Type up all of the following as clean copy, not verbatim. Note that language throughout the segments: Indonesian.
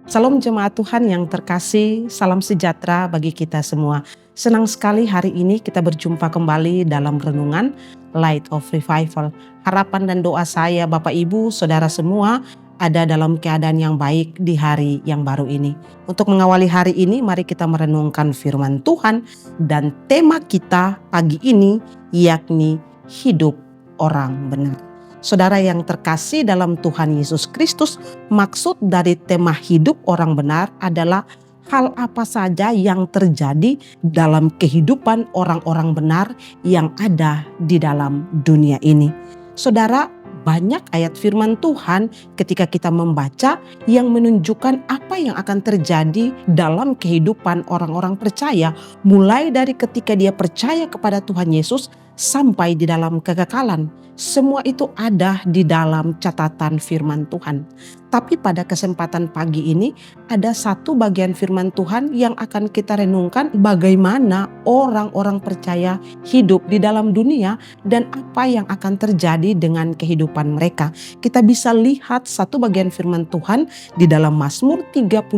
Salam jemaat Tuhan yang terkasih, salam sejahtera bagi kita semua. Senang sekali hari ini kita berjumpa kembali dalam renungan Light of Revival. Harapan dan doa saya Bapak Ibu, Saudara semua ada dalam keadaan yang baik di hari yang baru ini. Untuk mengawali hari ini, mari kita merenungkan firman Tuhan dan tema kita pagi ini yakni hidup orang benar. Saudara yang terkasih dalam Tuhan Yesus Kristus, maksud dari tema hidup orang benar adalah hal apa saja yang terjadi dalam kehidupan orang-orang benar yang ada di dalam dunia ini. Saudara, banyak ayat firman Tuhan ketika kita membaca yang menunjukkan apa yang akan terjadi dalam kehidupan orang-orang percaya, mulai dari ketika dia percaya kepada Tuhan Yesus sampai di dalam kekekalan. Semua itu ada di dalam catatan firman Tuhan. Tapi pada kesempatan pagi ini ada satu bagian firman Tuhan yang akan kita renungkan, bagaimana orang-orang percaya hidup di dalam dunia dan apa yang akan terjadi dengan kehidupan mereka. Kita bisa lihat satu bagian firman Tuhan di dalam Mazmur 37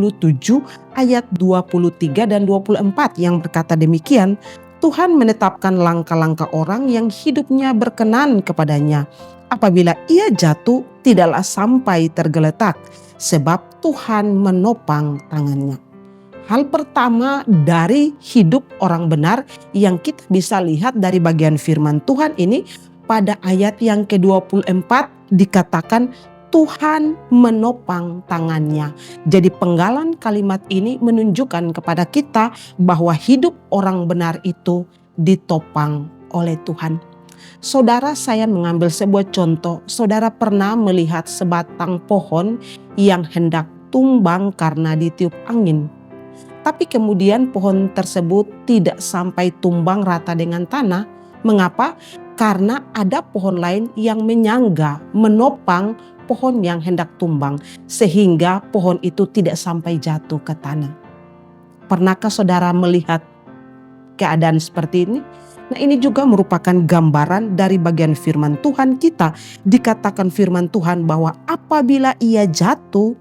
ayat 23 dan 24 yang berkata demikian, Tuhan menetapkan langkah-langkah orang yang hidupnya berkenan kepadanya. Apabila ia jatuh, tidaklah sampai tergeletak, sebab Tuhan menopang tangannya. Hal pertama dari hidup orang benar yang kita bisa lihat dari bagian firman Tuhan ini, pada ayat yang ke-24 dikatakan Tuhan menopang tangannya. Jadi penggalan kalimat ini menunjukkan kepada kita bahwa hidup orang benar itu ditopang oleh Tuhan. Saudara, saya mengambil sebuah contoh. Saudara pernah melihat sebatang pohon yang hendak tumbang karena ditiup angin. Tapi kemudian pohon tersebut tidak sampai tumbang rata dengan tanah. Mengapa? Karena ada pohon lain yang menyangga, menopang pohon yang hendak tumbang, sehingga pohon itu tidak sampai jatuh ke tanah. Pernahkah saudara melihat keadaan seperti ini? Nah, ini juga merupakan gambaran dari bagian firman Tuhan kita. Dikatakan firman Tuhan bahwa apabila ia jatuh,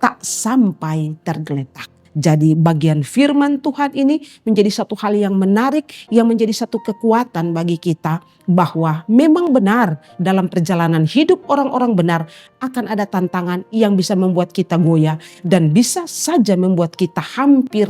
tak sampai tergeletak. Jadi bagian firman Tuhan ini menjadi satu hal yang menarik, yang menjadi satu kekuatan bagi kita, bahwa memang benar dalam perjalanan hidup orang-orang benar akan ada tantangan yang bisa membuat kita goyah dan bisa saja membuat kita hampir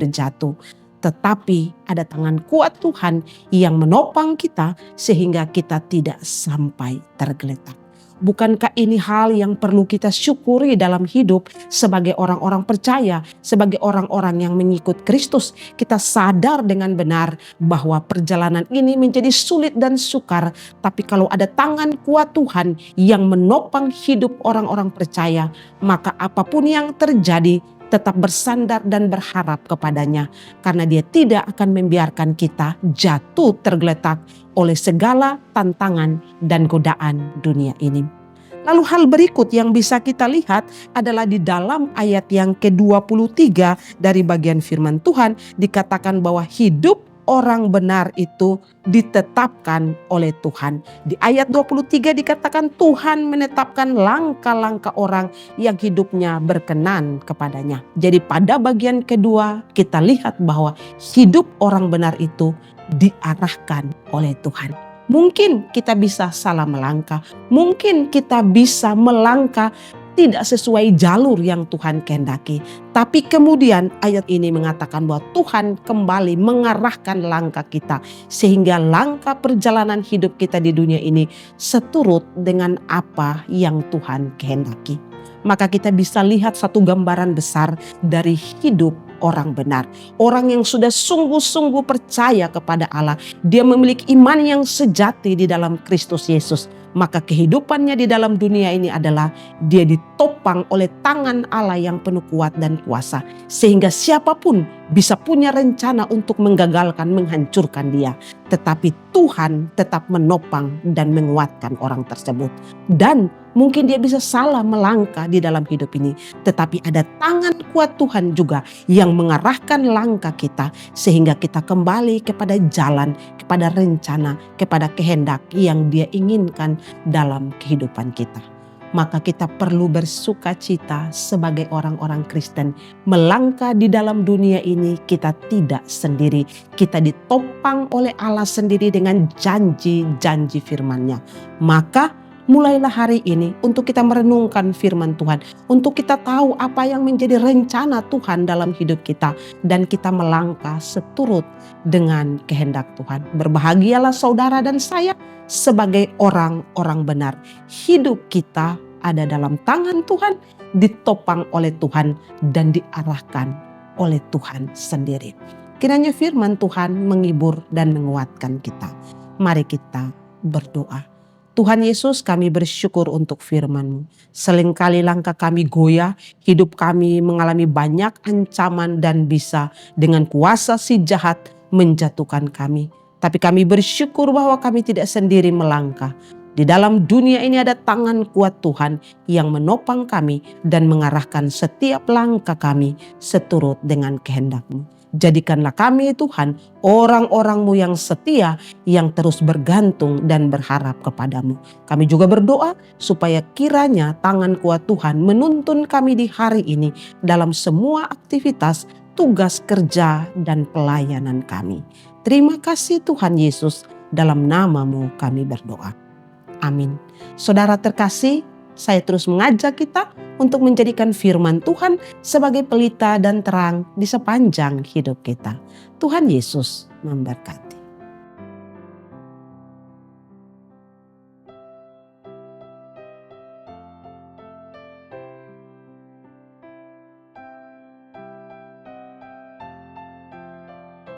jatuh. Tetapi ada tangan kuat Tuhan yang menopang kita sehingga kita tidak sampai tergeletak. Bukankah ini hal yang perlu kita syukuri dalam hidup sebagai orang-orang percaya, sebagai orang-orang yang mengikut Kristus? Kita sadar dengan benar bahwa perjalanan ini menjadi sulit dan sukar. Tapi kalau ada tangan kuat Tuhan yang menopang hidup orang-orang percaya, maka apapun yang terjadi tetap bersandar dan berharap kepadanya. Karena dia tidak akan membiarkan kita jatuh tergeletak oleh segala tantangan dan godaan dunia ini. Lalu hal berikut yang bisa kita lihat adalah di dalam ayat yang ke-23 dari bagian firman Tuhan dikatakan bahwa hidup orang benar itu ditetapkan oleh Tuhan. Di ayat 23 dikatakan Tuhan menetapkan langkah-langkah orang yang hidupnya berkenan kepadanya. Jadi pada bagian kedua kita lihat bahwa hidup orang benar itu diarahkan oleh Tuhan. Mungkin kita bisa salah melangkah, mungkin kita bisa melangkah tidak sesuai jalur yang Tuhan kehendaki. Tapi kemudian ayat ini mengatakan bahwa Tuhan kembali mengarahkan langkah kita, sehingga langkah perjalanan hidup kita di dunia ini seturut dengan apa yang Tuhan kehendaki. Maka kita bisa lihat satu gambaran besar dari hidup orang benar. Orang yang sudah sungguh-sungguh percaya kepada Allah. Dia memiliki iman yang sejati di dalam Kristus Yesus. Maka kehidupannya di dalam dunia ini adalah dia ditopang oleh tangan Allah yang penuh kuat dan kuasa. Sehingga siapapun bisa punya rencana untuk menggagalkan, menghancurkan dia. Tetapi Tuhan tetap menopang dan menguatkan orang tersebut. Dan mungkin dia bisa salah melangkah di dalam hidup ini. Tetapi ada tangan kuat Tuhan juga yang mengarahkan langkah kita. Sehingga kita kembali kepada jalan, kepada rencana, kepada kehendak yang dia inginkan dalam kehidupan kita. maka kita perlu bersuka cita sebagai orang-orang Kristen. Melangkah di dalam dunia ini kita tidak sendiri. Kita ditopang oleh Allah sendiri dengan janji-janji firman-Nya. Maka mulailah hari ini untuk kita merenungkan firman Tuhan. Untuk kita tahu apa yang menjadi rencana Tuhan dalam hidup kita. Dan kita melangkah seturut dengan kehendak Tuhan. Berbahagialah saudara dan saya sebagai orang-orang benar. Hidup kita ada dalam tangan Tuhan, ditopang oleh Tuhan dan diarahkan oleh Tuhan sendiri. Kiranya firman Tuhan menghibur dan menguatkan kita. Mari kita berdoa. Tuhan Yesus, kami bersyukur untuk firman-Mu. Seringkali langkah kami goyah, hidup kami mengalami banyak ancaman dan bisa dengan kuasa si jahat menjatuhkan kami. Tapi kami bersyukur bahwa kami tidak sendiri melangkah. Di dalam dunia ini ada tangan kuat Tuhan yang menopang kami dan mengarahkan setiap langkah kami seturut dengan kehendak-Mu. Jadikanlah kami Tuhan orang-orang-Mu yang setia, yang terus bergantung dan berharap kepadamu. Kami juga berdoa supaya kiranya tangan kuat Tuhan menuntun kami di hari ini dalam semua aktivitas, tugas kerja dan pelayanan kami. Terima kasih Tuhan Yesus, dalam nama-Mu kami berdoa. Amin. Saudara terkasih, saya terus mengajak kita untuk menjadikan firman Tuhan sebagai pelita dan terang di sepanjang hidup kita. Tuhan Yesus memberkati.